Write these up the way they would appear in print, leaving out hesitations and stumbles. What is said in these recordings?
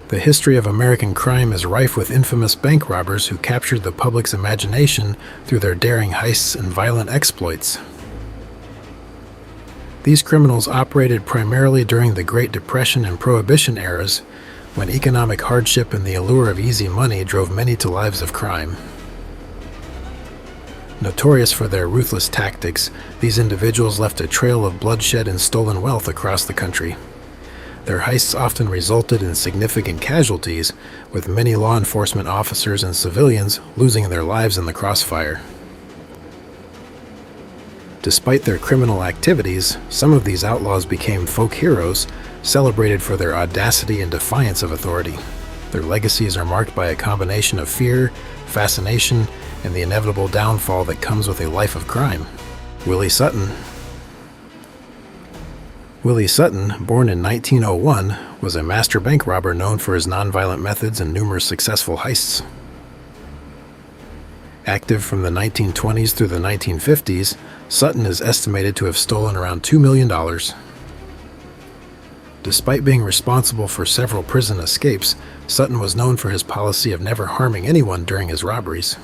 The history of American crime is rife with infamous bank robbers who captured the public's imagination through their daring heists and violent exploits. These criminals operated primarily during the Great Depression and Prohibition eras, when economic hardship and the allure of easy money drove many to lives of crime. Notorious for their ruthless tactics, these individuals left a trail of bloodshed and stolen wealth across the country. Their heists often resulted in significant casualties, with many law enforcement officers and civilians losing their lives in the crossfire. Despite their criminal activities, some of these outlaws became folk heroes, celebrated for their audacity and defiance of authority. Their legacies are marked by a combination of fear, fascination, and the inevitable downfall that comes with a life of crime. Willie Sutton. Willie Sutton, born in 1901, was a master bank robber known for his nonviolent methods and numerous successful heists. Active from the 1920s through the 1950s, Sutton is estimated to have stolen around $2 million. Despite being responsible for several prison escapes, Sutton was known for his policy of never harming anyone during his robberies.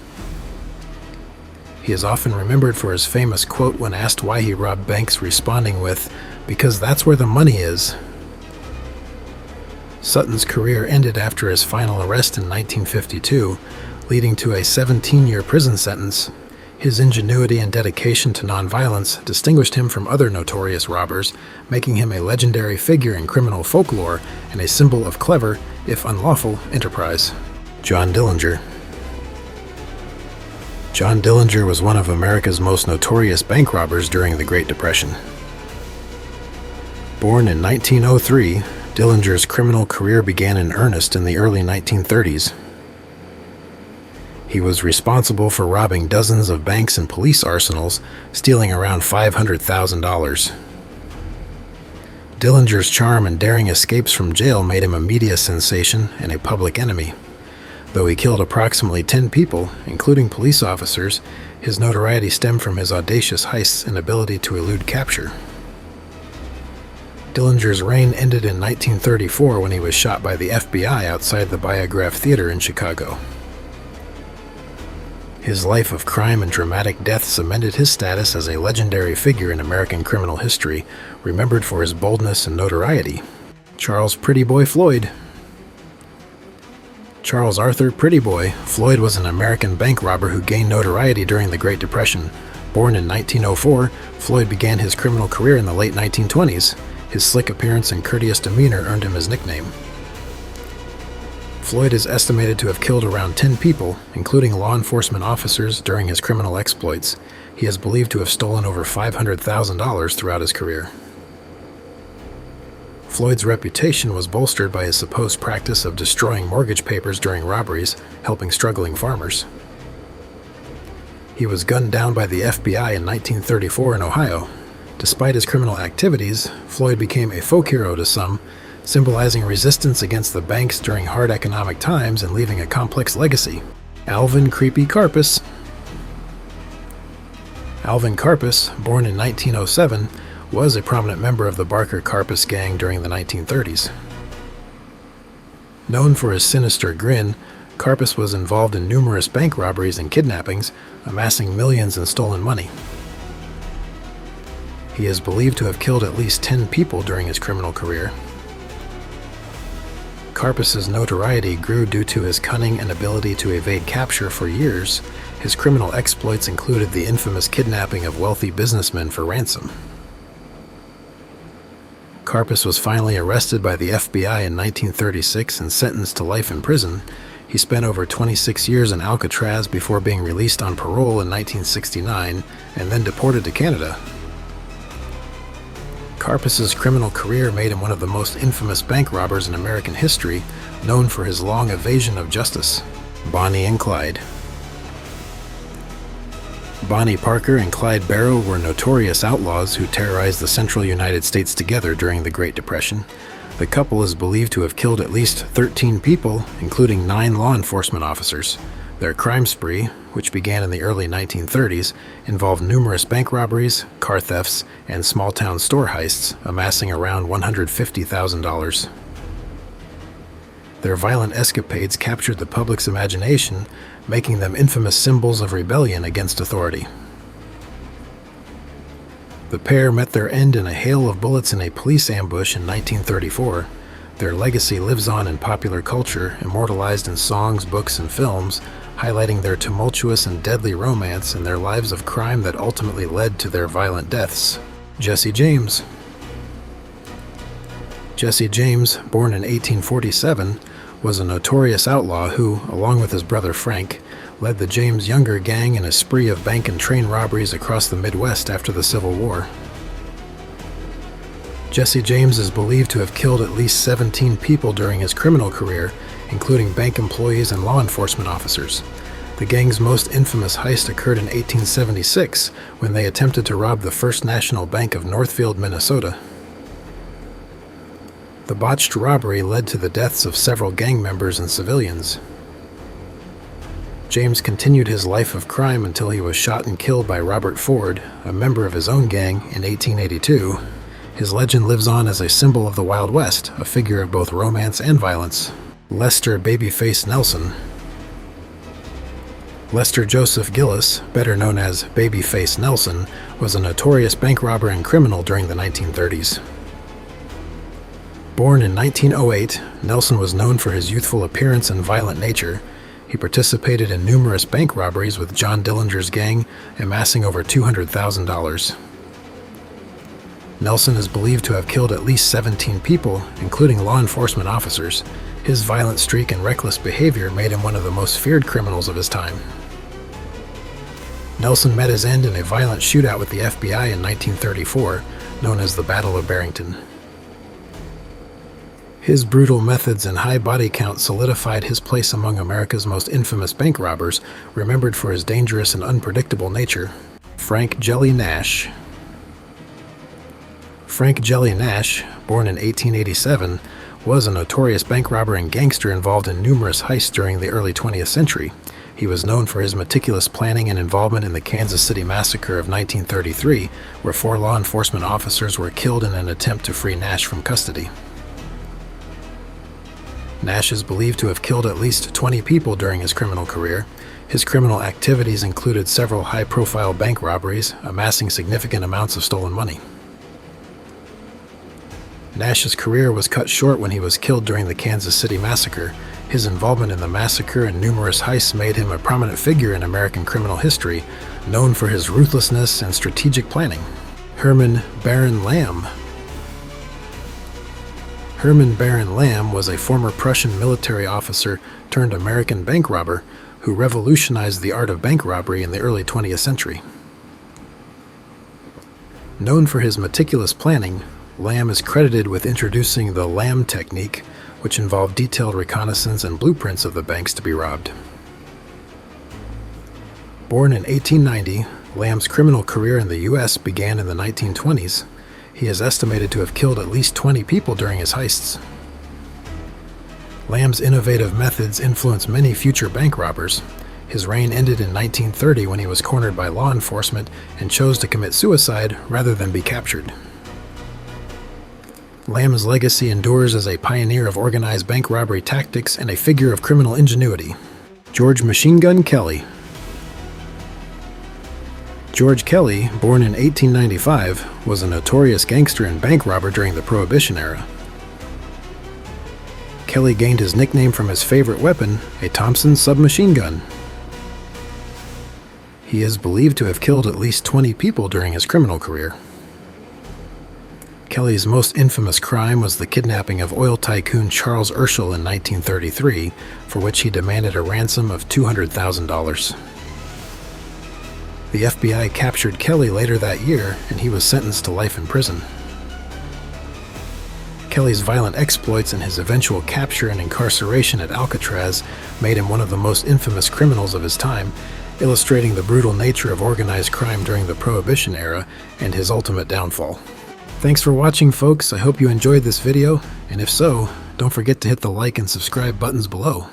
He is often remembered for his famous quote when asked why he robbed banks, responding with, "Because that's where the money is." Sutton's career ended after his final arrest in 1952, leading to a 17-year prison sentence. His ingenuity and dedication to nonviolence distinguished him from other notorious robbers, making him a legendary figure in criminal folklore and a symbol of clever, if unlawful, enterprise. John Dillinger. John Dillinger was one of America's most notorious bank robbers during the Great Depression. Born in 1903, Dillinger's criminal career began in earnest in the early 1930s. He was responsible for robbing dozens of banks and police arsenals, stealing around $500,000. Dillinger's charm and daring escapes from jail made him a media sensation and a public enemy. Though he killed approximately 10 people, including police officers, his notoriety stemmed from his audacious heists and ability to elude capture. Dillinger's reign ended in 1934 when he was shot by the FBI outside the Biograph Theater in Chicago. His life of crime and dramatic death cemented his status as a legendary figure in American criminal history, remembered for his boldness and notoriety. Charles Pretty Boy Floyd. Charles Arthur Pretty Boy Floyd was an American bank robber who gained notoriety during the Great Depression. Born in 1904, Floyd began his criminal career in the late 1920s. His slick appearance and courteous demeanor earned him his nickname. Floyd is estimated to have killed around 10 people, including law enforcement officers, during his criminal exploits. He is believed to have stolen over $500,000 throughout his career. Floyd's reputation was bolstered by his supposed practice of destroying mortgage papers during robberies, helping struggling farmers. He was gunned down by the FBI in 1934 in Ohio. Despite his criminal activities, Floyd became a folk hero to some, symbolizing resistance against the banks during hard economic times and leaving a complex legacy. Alvin Creepy Karpis. Alvin Karpis, born in 1907, was a prominent member of the Barker Karpis gang during the 1930s. Known for his sinister grin, Karpis was involved in numerous bank robberies and kidnappings, amassing millions in stolen money. He is believed to have killed at least 10 people during his criminal career. Karpis's notoriety grew due to his cunning and ability to evade capture for years. His criminal exploits included the infamous kidnapping of wealthy businessmen for ransom. Karpis was finally arrested by the FBI in 1936 and sentenced to life in prison. He spent over 26 years in Alcatraz before being released on parole in 1969 and then deported to Canada. Karpis's criminal career made him one of the most infamous bank robbers in American history, known for his long evasion of justice. Bonnie and Clyde. Bonnie Parker and Clyde Barrow were notorious outlaws who terrorized the central United States together during the Great Depression. The couple is believed to have killed at least 13 people, including 9 law enforcement officers. Their crime spree, which began in the early 1930s, involved numerous bank robberies, car thefts, and small-town store heists, amassing around $150,000. Their violent escapades captured the public's imagination, making them infamous symbols of rebellion against authority. The pair met their end in a hail of bullets in a police ambush in 1934. Their legacy lives on in popular culture, immortalized in songs, books, and films, highlighting their tumultuous and deadly romance and their lives of crime that ultimately led to their violent deaths. Jesse James. Jesse James, born in 1847, was a notorious outlaw who, along with his brother Frank, led the James Younger gang in a spree of bank and train robberies across the Midwest after the Civil War. Jesse James is believed to have killed at least 17 people during his criminal career, including bank employees and law enforcement officers. The gang's most infamous heist occurred in 1876, when they attempted to rob the First National Bank of Northfield, Minnesota. The botched robbery led to the deaths of several gang members and civilians. James continued his life of crime until he was shot and killed by Robert Ford, a member of his own gang, in 1882. His legend lives on as a symbol of the Wild West, a figure of both romance and violence. Lester Babyface Nelson. Lester Joseph Gillis, better known as Babyface Nelson, was a notorious bank robber and criminal during the 1930s. Born in 1908, Nelson was known for his youthful appearance and violent nature. He participated in numerous bank robberies with John Dillinger's gang, amassing over $200,000. Nelson is believed to have killed at least 17 people, including law enforcement officers. His violent streak and reckless behavior made him one of the most feared criminals of his time. Nelson met his end in a violent shootout with the FBI in 1934, known as the Battle of Barrington. His brutal methods and high body count solidified his place among America's most infamous bank robbers, remembered for his dangerous and unpredictable nature. Frank Jelly Nash. Frank Jelly Nash, born in 1887, was a notorious bank robber and gangster involved in numerous heists during the early 20th century. He was known for his meticulous planning and involvement in the Kansas City Massacre of 1933, where 4 law enforcement officers were killed in an attempt to free Nash from custody. Nash is believed to have killed at least 20 people during his criminal career. His criminal activities included several high-profile bank robberies, amassing significant amounts of stolen money. Nash's career was cut short when he was killed during the Kansas City Massacre. His involvement in the massacre and numerous heists made him a prominent figure in American criminal history, known for his ruthlessness and strategic planning. Herman Baron Lamb. Herman Baron Lamb was a former Prussian military officer turned American bank robber who revolutionized the art of bank robbery in the early 20th century. Known for his meticulous planning, Lamb is credited with introducing the Lamb technique, which involved detailed reconnaissance and blueprints of the banks to be robbed. Born in 1890, Lamb's criminal career in the U.S. began in the 1920s. He is estimated to have killed at least 20 people during his heists. Lamb's innovative methods influenced many future bank robbers. His reign ended in 1930 when he was cornered by law enforcement and chose to commit suicide rather than be captured. Lamb's legacy endures as a pioneer of organized bank robbery tactics and a figure of criminal ingenuity. George Machine Gun Kelly. George Kelly, born in 1895, was a notorious gangster and bank robber during the Prohibition era. Kelly gained his nickname from his favorite weapon, a Thompson submachine gun. He is believed to have killed at least 20 people during his criminal career. Kelly's most infamous crime was the kidnapping of oil tycoon Charles Urschel in 1933, for which he demanded a ransom of $200,000. The FBI captured Kelly later that year, and he was sentenced to life in prison. Kelly's violent exploits and his eventual capture and incarceration at Alcatraz made him one of the most infamous criminals of his time, illustrating the brutal nature of organized crime during the Prohibition era and his ultimate downfall. Thanks for watching, folks. I hope you enjoyed this video, and if so, don't forget to hit the like and subscribe buttons below.